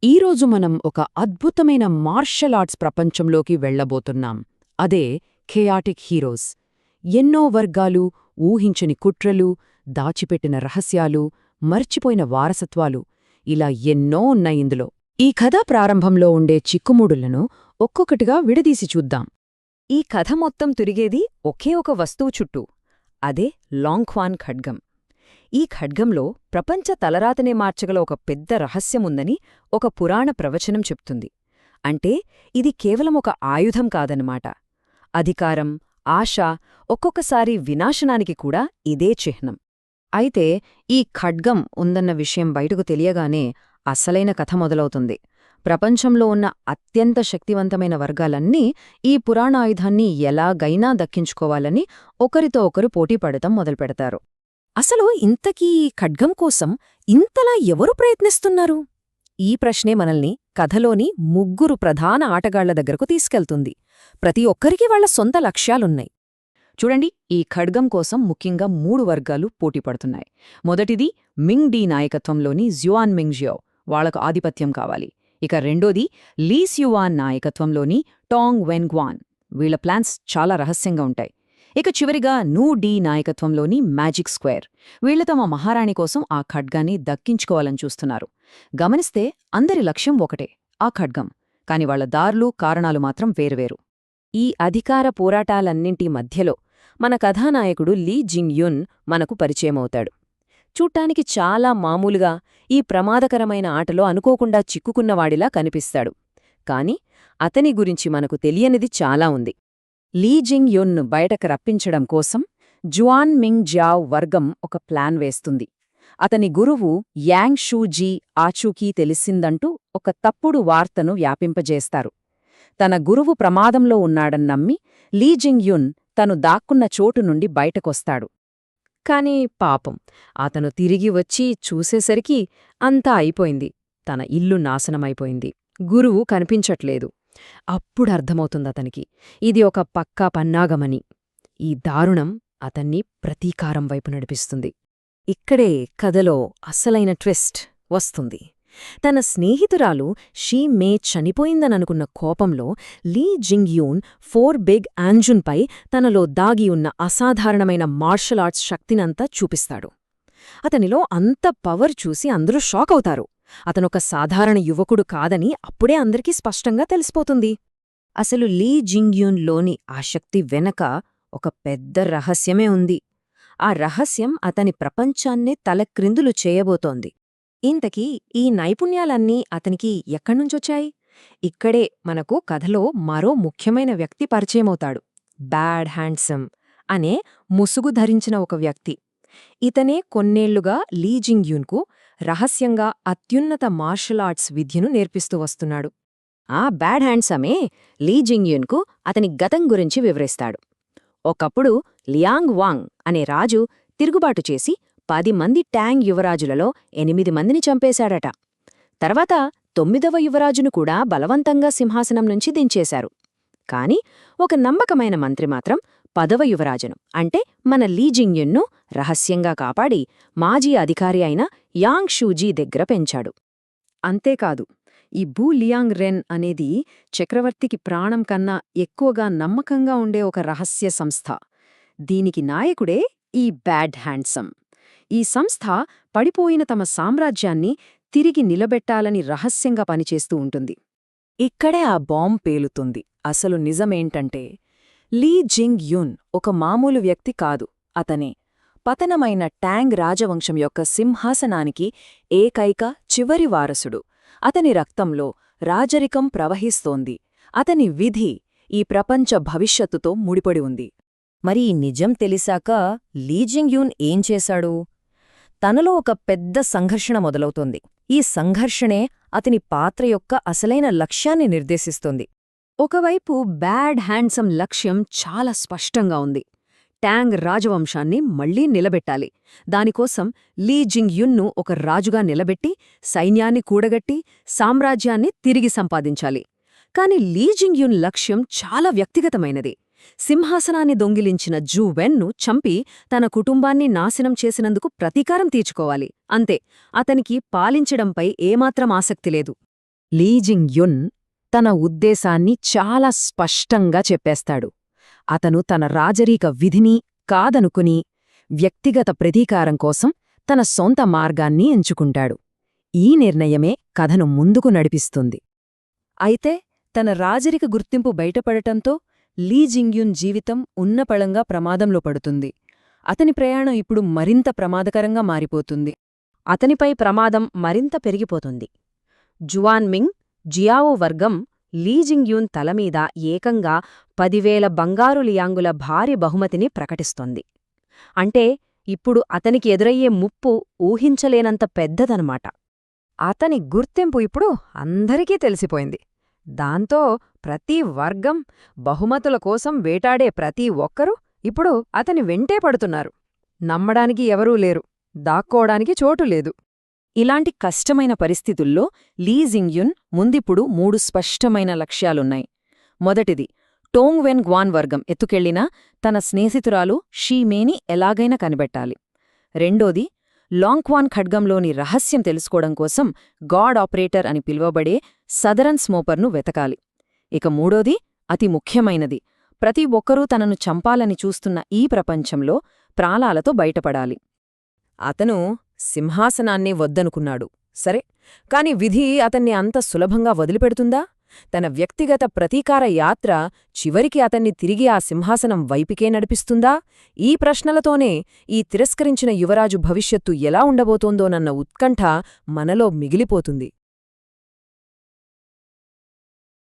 ఈరోజు మనం ఒక అద్భుతమైన మార్షల్ ఆర్ట్స్ ప్రపంచంలోకి వెళ్లబోతున్నాం. అదే ఖేయాటిక్ హీరోస్. ఎన్నో వర్గాలు, ఊహించని కుట్రలు, దాచిపెట్టిన రహస్యాలు, మర్చిపోయిన వారసత్వాలు ఇలా ఎన్నో ఉన్నాయిందులో. ఈ కథ ప్రారంభంలో ఉండే చిక్కుముడులను ఒక్కొక్కటిగా విడదీసి చూద్దాం. ఈ కథ మొత్తం తిరిగేది ఒకే ఒక వస్తువు చుట్టూ. అదే లాంగ్ఖ్వాన్ ఖడ్గం. ఈ ఖడ్గంలో ప్రపంచ తలరాతనే మార్చగల ఒక పెద్ద రహస్యముందని ఒక పురాణ ప్రవచనం చెప్తుంది. అంటే ఇది కేవలం ఒక ఆయుధం కాదన్నమాట. అధికారం, ఆశ, ఒక్కొక్కసారి వినాశనానికి కూడా ఇదే చిహ్నం. అయితే ఈ ఖడ్గం ఉందన్న విషయం బయటకు తెలియగానే అసలైన కథ మొదలవుతుంది. ప్రపంచంలో ఉన్న అత్యంత శక్తివంతమైన వర్గాలన్నీ ఈ పురాణాయుధాన్ని ఎలాగైనా దక్కించుకోవాలని ఒకరితో ఒకరు పోటీపడటం మొదలుపెడతారు. అసలు ఇంతకీ ఈ ఖడ్గం కోసం ఇంతలా ఎవరు ప్రయత్నిస్తున్నారు? ఈ ప్రశ్నే మనల్ని కథలోని ముగ్గురు ప్రధాన ఆటగాళ్ల దగ్గరకు తీసుకెళ్తుంది. ప్రతి ఒక్కరికి వాళ్ల సొంత లక్ష్యాలున్నాయి. చూడండి, ఈ ఖడ్గం కోసం ముఖ్యంగా 3 వర్గాలు పోటీపడుతున్నాయి. మొదటిది మింగ్ డీ నాయకత్వంలోని జ్యువాన్ మింగ్జియో, వాళ్లకు ఆధిపత్యం కావాలి. ఇక రెండోది లీ స్యువాన్ నాయకత్వంలోని టాంగ్ వెన్గ్వాన్. వీళ్ల ప్లాన్స్ చాలా రహస్యంగా ఉంటాయి. ఇక చివరిగా నూ డీ నాయకత్వంలోని మ్యాజిక్ స్క్వేర్. వీళ్లు తమ మహారాణి కోసం ఆ ఖడ్గాన్ని దక్కించుకోవాలని చూస్తున్నారు. గమనిస్తే అందరి లక్ష్యం ఒకటే, ఆ ఖడ్గం. కాని వాళ్ల దారులు, కారణాలు మాత్రం వేరువేరు. ఈ అధికార పోరాటాలన్నింటి మధ్యలో మన కథానాయకుడు లీ జింగ్ యున్ మనకు పరిచయమవుతాడు. చూడ్డానికి చాలా మామూలుగా ఈ ప్రమాదకరమైన ఆటలో అనుకోకుండా చిక్కుకున్నవాడిలా కనిపిస్తాడు. కాని అతని గురించి మనకు తెలియనిది చాలా ఉంది. లీ జింగ్ యున్ను బయటకు రప్పించడం కోసం జువాన్ మింగ్ జియావ్ వర్గం ఒక ప్లాన్ వేస్తుంది. అతని గురువు యాంగ్ షూజీ ఆచూకీ తెలిసిందంటూ ఒక తప్పుడు వార్తను వ్యాపింపజేస్తారు. తన గురువు ప్రమాదంలో ఉన్నాడన్నమ్మి లీ జింగ్ యున్ తను దాక్కున్న చోటు నుండి బయటకొస్తాడు. కాని పాపం, అతను తిరిగి వచ్చి చూసేసరికి అంతా అయిపోయింది. తన ఇల్లు నాశనమైపోయింది. గురువు కనిపించట్లేదు. అప్పుడర్థమవుతుందతనికి, ఇది ఒక పక్కా పన్నాగమని. ఈ దారుణం అతన్ని ప్రతీకారం వైపు నడిపిస్తుంది. ఇక్కడే కథలో అసలైన ట్విస్ట్ వస్తుంది. తన స్నేహితురాలు షీ మే చనిపోయిందననుకున్న కోపంలో లీ జింగ్ యూన్ 4 బిగ్ ఆంజున్పై తనలో దాగి ఉన్న అసాధారణమైన మార్షల్ ఆర్ట్స్ శక్తినంతా చూపిస్తాడు. అతనిలో అంత పవర్ చూసి అందరూ షాకవుతారు. అతనొక సాధారణ యువకుడు కాదని అప్పుడే అందరికీ స్పష్టంగా తెలిసిపోతుంది. అసలు లీ జింగ్ యూన్లోని ఆ శక్తి వెనక ఒక పెద్ద రహస్యమే ఉంది. ఆ రహస్యం అతని ప్రపంచాన్నే తలక్రిందులు చేయబోతోంది. ఇంతకీ ఈ నైపుణ్యాలన్నీ అతనికి ఎక్కడ్నుంచొచ్చాయి? ఇక్కడే మనకు కథలో మరో ముఖ్యమైన వ్యక్తి పరిచయమవుతాడు. బ్యాడ్ హ్యాండ్సమ్ అనే ముసుగు ధరించిన ఒక వ్యక్తి. ఇతనే కొన్నేళ్లుగా లీ జింగ్ యూన్కు రహస్యంగా అత్యున్నత మార్షల్ ఆర్ట్స్ విద్యను నేర్పిస్తూ వస్తున్నాడు. ఆ బ్యాడ్ హ్యాండ్సమే లీ జింగ్ యూన్కు అతని గతం గురించి వివరిస్తాడు. ఒకప్పుడు లియాంగ్ వాంగ్ అనే రాజు తిరుగుబాటు చేసి 10 మంది ట్యాంగ్ యువరాజులలో 8 మందిని చంపేశాడట. తర్వాత 9వ యువరాజును కూడా బలవంతంగా సింహాసనం నుంచి దించేశారు. కాని ఒక నమ్మకమైన మంత్రి మాత్రం 10వ యువరాజును, అంటే మన లీ జింగ్ యున్ను రహస్యంగా కాపాడి మాజీ అధికారి అయిన యాంగ్ షూజీ దగ్గర పెంచాడు. అంతేకాదు, ఈ బూ లియాంగ్ రెన్ అనేది చక్రవర్తికి ప్రాణం కన్నా ఎక్కువగా నమ్మకంగా ఉండే ఒక రహస్య సంస్థ. దీనికి నాయకుడే ఈ బ్యాడ్ హ్యాండ్సమ్. ఈ సంస్థ పడిపోయిన తమ సామ్రాజ్యాన్ని తిరిగి నిలబెట్టాలని రహస్యంగా పనిచేస్తూ ఉంటుంది. ఇక్కడే ఆ బాంబ్ పేలుతుంది. అసలు నిజమేంటంటే, లీ జింగ్ యున్ ఒక మామూలు వ్యక్తి కాదు. అతనే పతనమైన ట్యాంగ్ రాజవంశం యొక్క సింహాసనానికి ఏకైక చివరి వారసుడు. అతని రక్తంలో రాజరికం ప్రవహిస్తోంది. అతని విధి ఈ ప్రపంచ భవిష్యత్తుతో ముడిపడి ఉంది. మరి ఈ నిజం తెలిసాక లీ జింగ్ యూన్ ఏం చేశాడు? తనలో ఒక పెద్ద సంఘర్షణ మొదలవుతోంది. ఈ సంఘర్షణే అతని పాత్ర యొక్క అసలైన లక్ష్యాన్ని నిర్దేశిస్తుంది. ఒకవైపు బ్యాడ్ హ్యాండ్సమ్ లక్ష్యం చాలా స్పష్టంగా ఉంది. ట్యాంగ్ రాజవంశాన్ని మళ్లీ నిలబెట్టాలి. దానికోసం లీ జింగ్ యున్ను ఒక రాజుగా నిలబెట్టి, సైన్యాన్ని కూడగట్టి, సామ్రాజ్యాన్ని తిరిగి సంపాదించాలి. కాని లీ జింగ్ యున్ లక్ష్యం చాలా వ్యక్తిగతమైనది. సింహాసనాన్ని దొంగిలించిన జూ వెన్ను చంపి తన కుటుంబాన్ని నాశనం చేసినందుకు ప్రతీకారం తీర్చుకోవాలి. అంతే. అతనికి పాలించడంపై ఏమాత్రం ఆసక్తి లేదు. లీజింగ్ యున్ తన ఉద్దేశాన్ని చాలా స్పష్టంగా చెప్పేస్తాడు. అతను తన రాజరీక విధిని కాదనుకుని వ్యక్తిగత ప్రతీకారం కోసం తన సొంత మార్గాన్ని ఎంచుకుంటాడు. ఈ నిర్ణయమే కథను ముందుకు నడిపిస్తుంది. అయితే తన రాజరిక గుర్తింపు బయటపడటంతో లీ జింగ్యున్ జీవితం ఉన్నపళంగా ప్రమాదంలో పడుతుంది. అతని ప్రయాణం ఇప్పుడు మరింత ప్రమాదకరంగా మారిపోతుంది. అతనిపై ప్రమాదం మరింత పెరిగిపోతుంది. జువాన్మింగ్, జియావో వర్గం లీజింగ్యూన్ తలమీద ఏకంగా 10,000 బంగారు లియాంగుల భారీ బహుమతిని ప్రకటిస్తోంది. అంటే ఇప్పుడు అతనికి ఎదురయ్యే ముప్పు ఊహించలేనంత పెద్దదనమాట. అతని గుర్తింపు ఇప్పుడు అందరికీ తెలిసిపోయింది. దాంతో ప్రతి వర్గం, బహుమతుల కోసం వేటాడే ప్రతి ఒక్కరూ ఇప్పుడు అతని వెంటే పడుతున్నారు. నమ్మడానికి ఎవరూ లేరు, దాక్కోడానికి చోటు లేదు. ఇలాంటి కష్టమైన పరిస్థితుల్లో లీ జింగ్యున్ ముందిప్పుడు 3 స్పష్టమైన లక్ష్యాలున్నాయి. మొదటిది, టోంగ్ వెన్ గ్వాన్ వర్గం ఎత్తుకెళ్లినా తన స్నేహితురాలు షీమేని ఎలాగైనా కనిపెట్టాలి. రెండోది, లాంగ్క్వాన్ ఖడ్గంలోని రహస్యం తెలుసుకోవడం కోసం గాడ్ ఆపరేటర్ అని పిలువబడే సదరన్ స్మోపర్ను వెతకాలి. ఇక మూడోది, అతి ముఖ్యమైనది, ప్రతి ఒక్కరూ తనను చంపాలని చూస్తున్న ఈ ప్రపంచంలో ప్రాణాలతో బయటపడాలి. అతను సింహాసనాన్నే వద్దనుకున్నాడు, సరే, కాని విధి అతన్ని అంత సులభంగా వదిలిపెడుతుందా? తన వ్యక్తిగత ప్రతీకార యాత్ర చివరికి అతన్ని తిరిగి ఆ సింహాసనం వైపుకే నడిపిస్తుందా? ఈ ప్రశ్నలతోనే ఈ తిరస్కరించిన యువరాజు భవిష్యత్తు ఎలా ఉండబోతోందోనన్న ఉత్కంఠ మనలో మిగిలిపోతుంది.